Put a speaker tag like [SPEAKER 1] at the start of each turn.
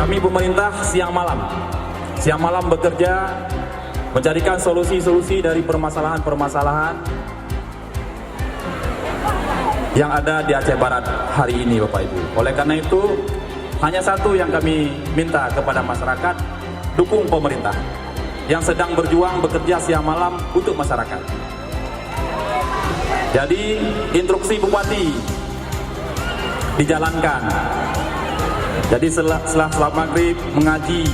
[SPEAKER 1] Kami pemerintah siang malam bekerja mencarikan solusi-solusi dari permasalahan-permasalahan yang ada di Aceh Barat hari ini, Bapak Ibu. Oleh karena itu, hanya satu yang kami minta kepada masyarakat, dukung pemerintah yang sedang berjuang bekerja siang malam untuk masyarakat. Jadi instruksi Bupati dijalankan. Jadi setelah sholat maghrib mengaji